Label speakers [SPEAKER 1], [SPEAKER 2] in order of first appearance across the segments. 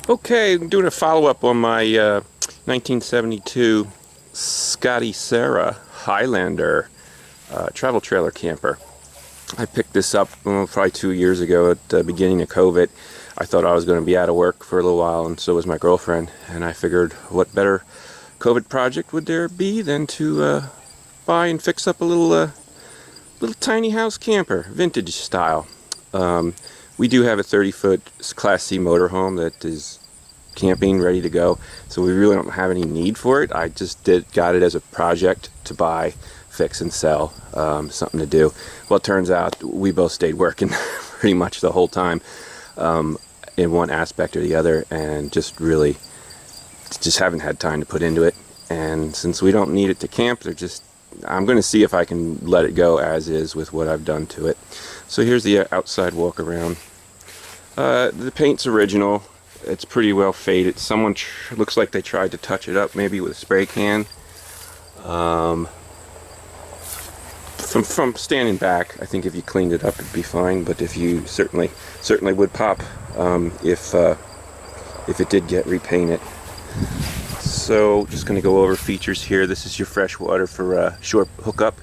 [SPEAKER 1] Okay, I'm doing a follow-up on my 1972 Scotty Serra Highlander travel trailer camper. I picked this up probably 2 years ago at the beginning of COVID. I thought I was going to be out of work for a little while, and so was my girlfriend. And I figured, what better COVID project would there be than to buy and fix up a little tiny house camper, vintage style. We do have a 30-foot Class C motorhome that is camping, ready to go, so we really don't have any need for it. I just got it as a project to buy, fix, and sell, something to do. Well, it turns out we both stayed working pretty much the whole time, in one aspect or the other, and just haven't had time to put into it. And since we don't need it to camp, I'm going to see if I can let it go as is with what I've done to it. So here's the outside walk around. The paint's original. It's pretty well faded. Someone looks like they tried to touch it up, maybe with a spray can. From standing back, I think if you cleaned it up, it'd be fine. But if you certainly would pop if it did get repainted. So just going to go over features here. This is your fresh water for shore hookup.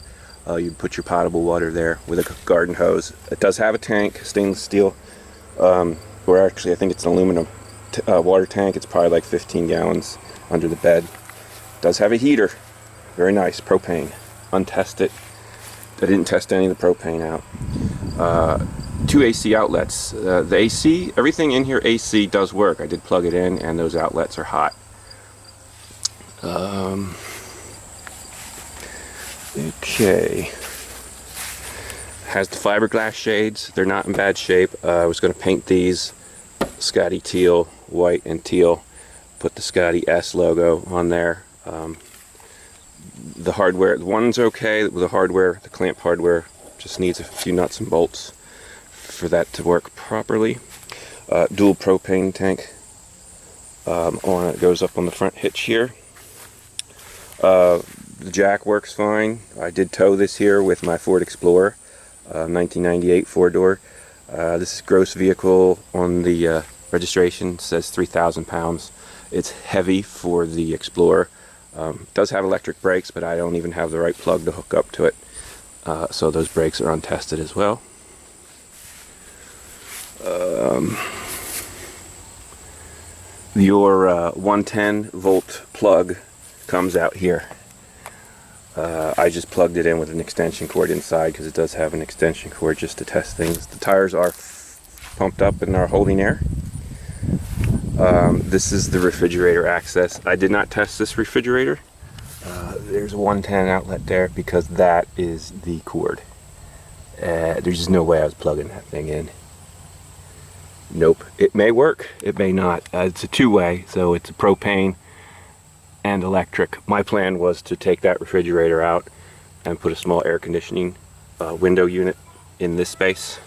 [SPEAKER 1] You put your potable water there with a garden hose. It does have a tank, stainless steel, or actually I think it's an aluminum water tank. It's probably like 15 gallons under the bed. It does have a heater, very nice, propane, untested. I didn't test any of the propane out. 2 AC outlets. The AC, everything in here AC does work. I did plug it in, and those outlets are hot. Okay. Has the fiberglass shades. They're not in bad shape. I was going to paint these Scotty teal, white and teal. Put the Scotty S logo on there. The hardware, the one's okay. The hardware, the clamp hardware, just needs a few nuts and bolts for that to work properly. Dual propane tank on it, goes up on the front hitch here. The jack works fine. I did tow this here with my Ford Explorer, 1998 4-door. This is gross vehicle on the registration. It says 3,000 pounds. It's heavy for the Explorer. Does have electric brakes, but I don't even have the right plug to hook up to it. So those brakes are untested as well. Your 110 volt plug comes out here. I just plugged it in with an extension cord inside because it does have an extension cord just to test things. The tires are pumped up and are holding air. This is the refrigerator access. I did not test this refrigerator. There's a 110 outlet there because that is the cord. There's just no way I was plugging that thing in. Nope. It may work, it may not. It's a two-way, so it's a propane and electric. My plan was to take that refrigerator out and put a small air conditioning window unit in this space.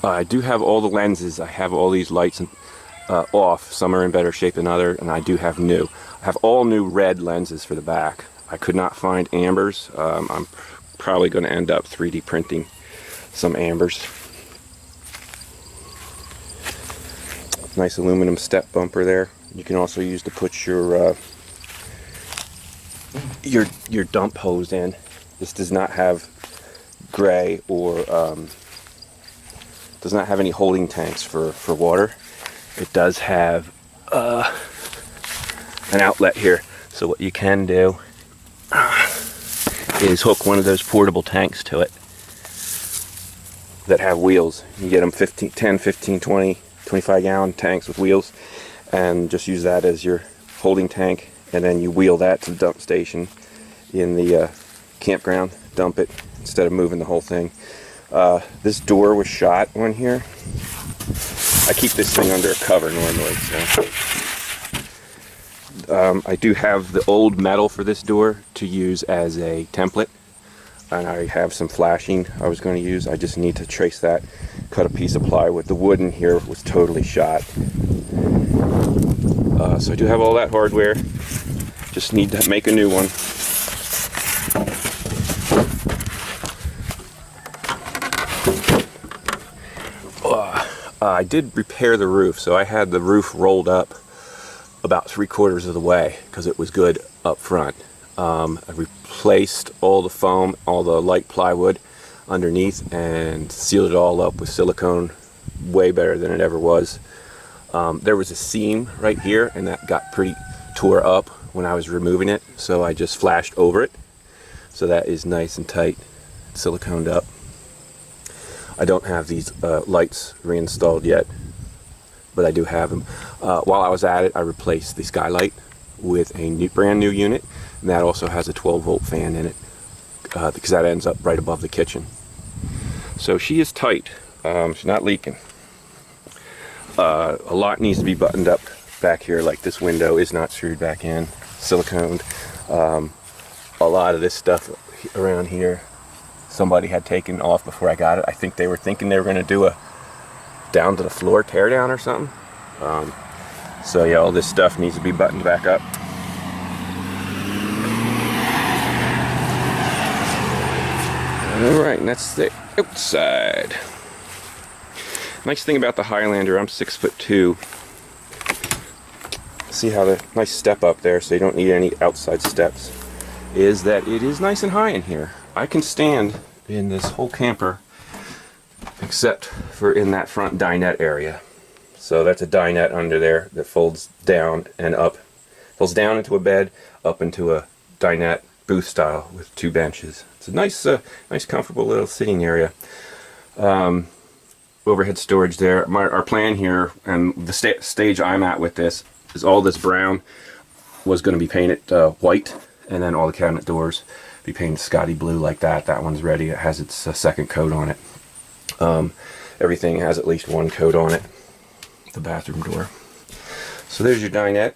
[SPEAKER 1] I do have all the lenses. I have all these lights off. Some are in better shape than others, and I do have new. I have all new red lenses for the back. I could not find ambers. I'm probably going to end up 3D printing some ambers. Nice aluminum step bumper there. You can also use to put your dump hose in. This does not have gray or does not have any holding tanks for water. It does have an outlet here. So what you can do is hook one of those portable tanks to it that have wheels. You get them 10, 15, 20, 25 gallon tanks with wheels, and just use that as your holding tank, and then you wheel that to the dump station in the campground, dump it instead of moving the whole thing. This door was shot on here. I keep this thing under a cover normally, so I do have the old metal for this door to use as a template, and I have some flashing I was going to use. I just need to trace that, cut a piece of plywood. The wood in here was totally shot. So I do have all that hardware, just need to make a new one. I did repair the roof, so I had the roof rolled up about 3/4 of the way because it was good up front. I replaced all the foam, all the light plywood underneath, and sealed it all up with silicone, way better than it ever was. There was a seam right here, and that got pretty tore up when I was removing it, so I just flashed over it. So that is nice and tight, siliconed up. I don't have these lights reinstalled yet, but I do have them. While I was at it, I replaced the skylight with a brand new unit, and that also has a 12-volt fan in it, because that ends up right above the kitchen. So she is tight. She's not leaking. A lot needs to be buttoned up back here, like this window is not screwed back in, siliconed. A lot of this stuff around here somebody had taken off before I got it. I think they were thinking they were going to do a down to the floor tear down or something. So yeah, all this stuff needs to be buttoned back up. Alright, and that's the outside. Nice thing about the Highlander, I'm 6'2". See how the nice step up there, so you don't need any outside steps, is that it is nice and high in here. I can stand in this whole camper except for in that front dinette area. So that's a dinette under there that folds down and up. Folds down into a bed, up into a dinette, booth style, with 2 benches. It's a nice, nice comfortable little sitting area. Overhead storage there. Our plan here, and the stage I'm at with this, is all this brown was going to be painted white, and then all the cabinet doors be painted Scotty blue like that. That one's ready. It has its second coat on it. Everything has at least 1 coat on it. The bathroom door. So there's your dinette.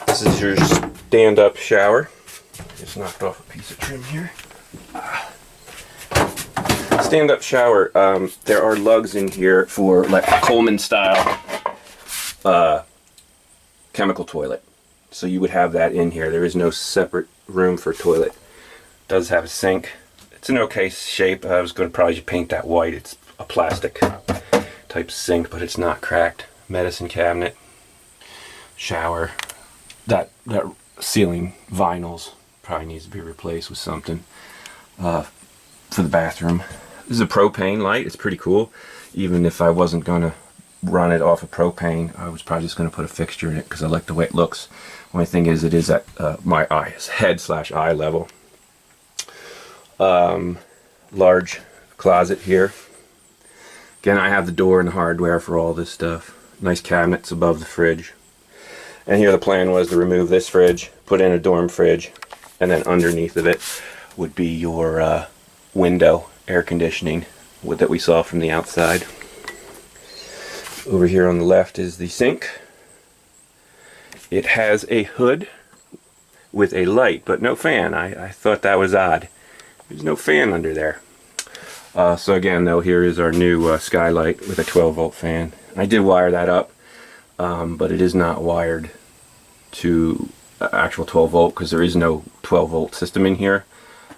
[SPEAKER 1] This is your stand-up shower. Just knocked off a piece of trim here. Stand-up shower. There are lugs in here for like Coleman style chemical toilet. So you would have that in here. There is no separate room for toilet. It does have a sink. It's an okay shape. I was going to probably paint that white. It's a plastic type sink, but it's not cracked. Medicine cabinet, shower. That ceiling vinyls probably needs to be replaced with something. For the bathroom, this is a propane light. It's pretty cool. Even if I wasn't going to run it off of propane, I was probably just going to put a fixture in it because I like the way it looks. Only thing is, it is at my head/eye level. Large closet here. Again, I have the door and the hardware for all this stuff. Nice cabinets above the fridge. And here the plan was to remove this fridge, put in a dorm fridge, and then underneath of it would be your window air conditioning that we saw from the outside. Over here on the left is the sink. It has a hood with a light, but no fan. I thought that was odd. There's no fan under there. So again, though, here is our new skylight with a 12-volt fan. I did wire that up, but it is not wired to actual 12-volt because there is no 12-volt system in here.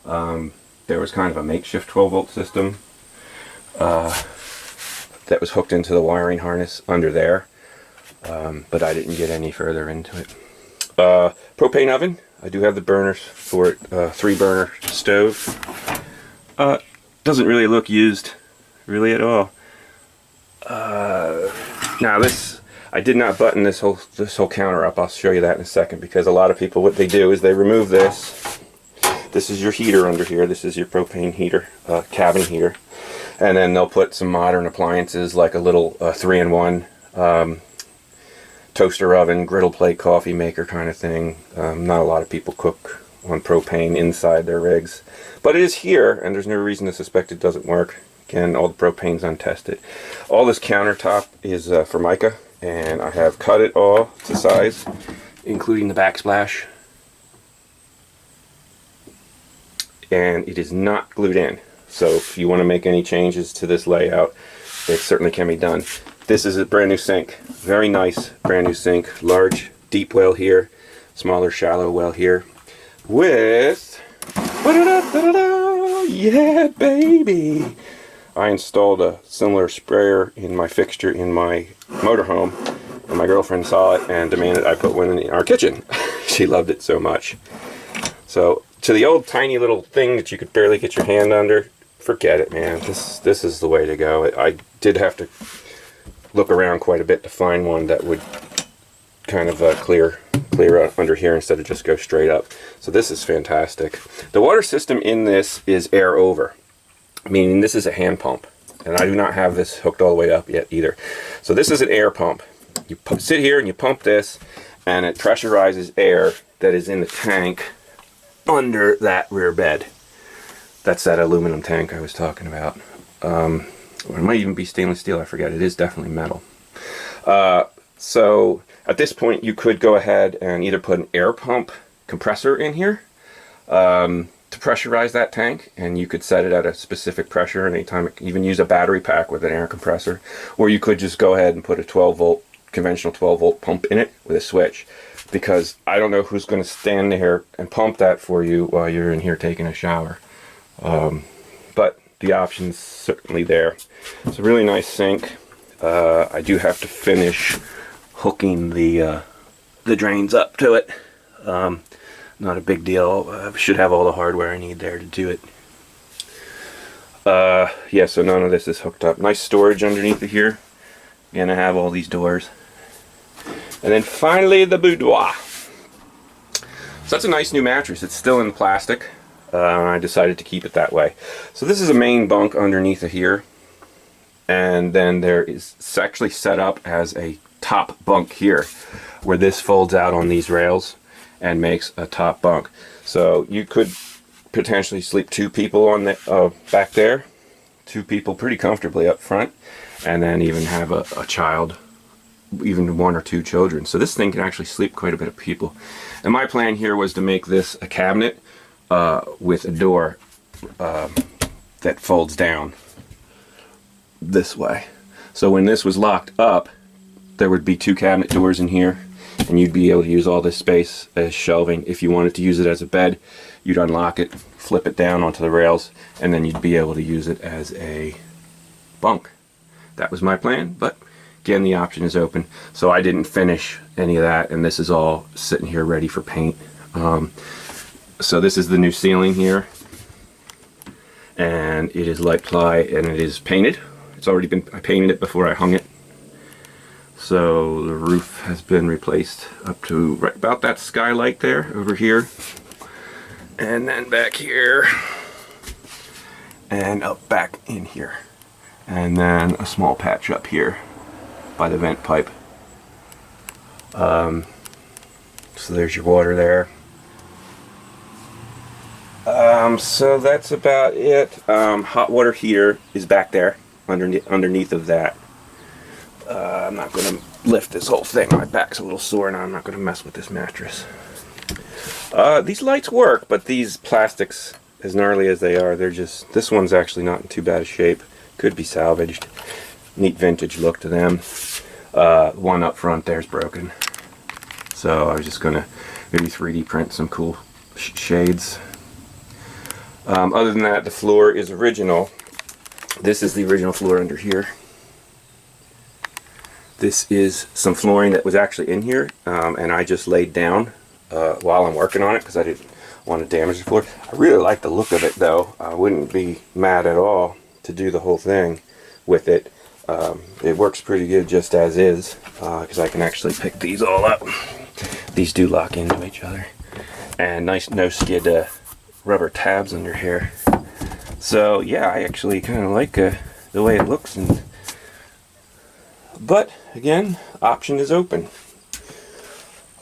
[SPEAKER 1] There was kind of a makeshift 12-volt system that was hooked into the wiring harness under there, but I didn't get any further into it. Propane oven. I do have the burners for it. 3-burner stove. Doesn't really look used really at all. Now this, I did not button this whole counter up. I'll show you that in a second, because a lot of people, what they do is they remove this. This is your heater under here. This is your propane heater, cabin heater. And then they'll put some modern appliances like a little 3-in-1 toaster oven, griddle plate, coffee maker kind of thing. Not a lot of people cook on propane inside their rigs. But it is here, and there's no reason to suspect it doesn't work. Again, all the propane's untested. All this countertop is Formica, and I have cut it all to size, including the backsplash. And it is not glued in. So if you want to make any changes to this layout, it certainly can be done. This is a brand new sink. Very nice brand new sink. Large, deep well here. Smaller, shallow well here. With... yeah, baby! I installed a similar sprayer in my fixture in my motorhome, and my girlfriend saw it and demanded I put one in our kitchen. She loved it so much. So to the old tiny little thing that you could barely get your hand under, forget it, man. This is the way to go. I did have to look around quite a bit to find one that would kind of clear under here instead of just go straight up. So this is fantastic. The water system in this is air over, meaning this is a hand pump, and I do not have this hooked all the way up yet either. So this is an air pump. You sit here and you pump this, and it pressurizes air that is in the tank under that rear bed. That's that aluminum tank I was talking about. Or it might even be stainless steel, I forget. It is definitely metal. So at this point you could go ahead and either put an air pump compressor in here to pressurize that tank, and you could set it at a specific pressure anytime. Even use a battery pack with an air compressor, or you could just go ahead and put a 12 volt conventional 12 volt pump in it with a switch, because I don't know who's going to stand there and pump that for you while you're in here taking a shower. But the option's certainly there. It's a really nice sink. I do have to finish hooking the drains up to it. Not a big deal. I should have all the hardware I need there to do it. Yeah, so none of this is hooked up. Nice storage underneath of here. Gonna have all these doors. And then finally the boudoir. So that's a nice new mattress. It's still in plastic. I decided to keep it that way. So this is a main bunk underneath of here, and then there is, it's actually set up as a top bunk here, where this folds out on these rails and makes a top bunk. So you could potentially sleep 2 people on the back there, 2 people pretty comfortably up front, and then even have a child, even 1 or 2 children. So this thing can actually sleep quite a bit of people. And my plan here was to make this a cabinet with a door that folds down this way. So when this was locked up, there would be 2 cabinet doors in here, and you'd be able to use all this space as shelving. If you wanted to use it as a bed, you'd unlock it, flip it down onto the rails, and then you'd be able to use it as a bunk. That was my plan, but again, the option is open. So I didn't finish any of that, and this is all sitting here ready for paint. So this is the new ceiling here, and it is light ply, and it is painted. It's already been, I painted it before I hung it. So the roof has been replaced up to right about that skylight there, over here, and then back here, and up back in here, and then a small patch up here by the vent pipe. So there's your water there. So that's about it. Hot water heater is back there underneath of that. I'm not going to lift this whole thing. My back's a little sore and I'm not going to mess with this mattress. These lights work, but these plastics, as gnarly as they are, they're just, this one's actually not in too bad a shape. Could be salvaged. Neat vintage look to them. One up front there's broken. So I was just going to maybe 3D print some cool shades. Other than that, the floor is original. This is the original floor under here. This is some flooring that was actually in here, and I just laid down while I'm working on it because I didn't want to damage the floor. I really like the look of it though. I wouldn't be mad at all to do the whole thing with it. It works pretty good just as is, because I can actually pick these all up. These do lock into each other. And nice no skid rubber tabs under here. So yeah, I actually kind of like the way it looks. But again, option is open.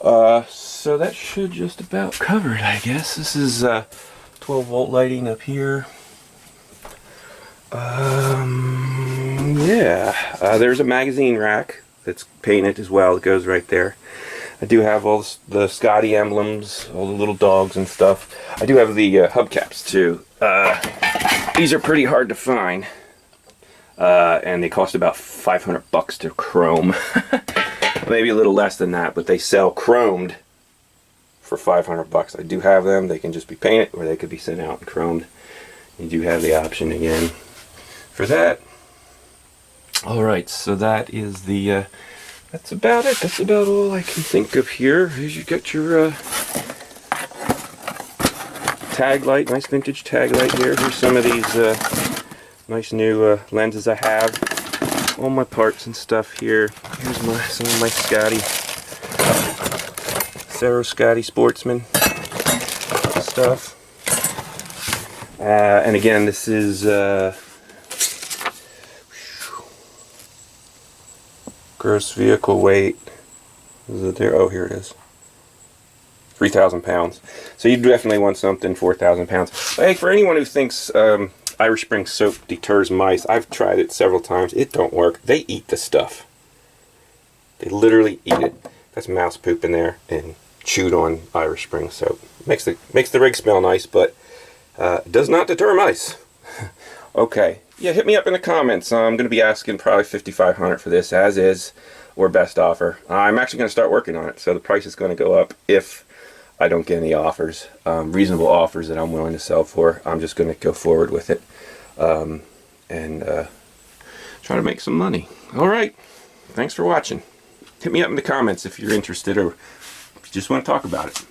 [SPEAKER 1] So that should just about cover it, I guess. This is 12 volt lighting up here. Yeah, there's a magazine rack that's painted as well. It goes right there. I do have all the Scotty emblems, all the little dogs and stuff. I do have the hubcaps too. These are pretty hard to find, and they cost about 500 bucks to chrome. Maybe a little less than that, but they sell chromed for 500 bucks. I do have them. They can just be painted, or they could be sent out and chromed. You do have the option again. for that. Alright, so that is the, that's about it. That's about all I can think of here. Here's you got your tag light, nice vintage tag light here. Here's some of these nice new lenses I have. All my parts and stuff here. Here's some of my Scotty Serra Sportsman stuff. And again, this is gross vehicle weight. Is it there? Oh, here it is. 3,000 pounds. So you definitely want something 4,000 pounds. But hey, for anyone who thinks Irish Spring soap deters mice, I've tried it several times. It don't work. They eat the stuff. They literally eat it. That's mouse poop in there and chewed on Irish Spring soap. Makes the rig smell nice, but does not deter mice. Okay. Yeah, hit me up in the comments. I'm going to be asking probably $5,500 for this, as is, or best offer. I'm actually going to start working on it, so the price is going to go up if I don't get any offers, reasonable offers that I'm willing to sell for. I'm just going to go forward with it and try to make some money. Alright, thanks for watching. Hit me up in the comments if you're interested or if you just want to talk about it.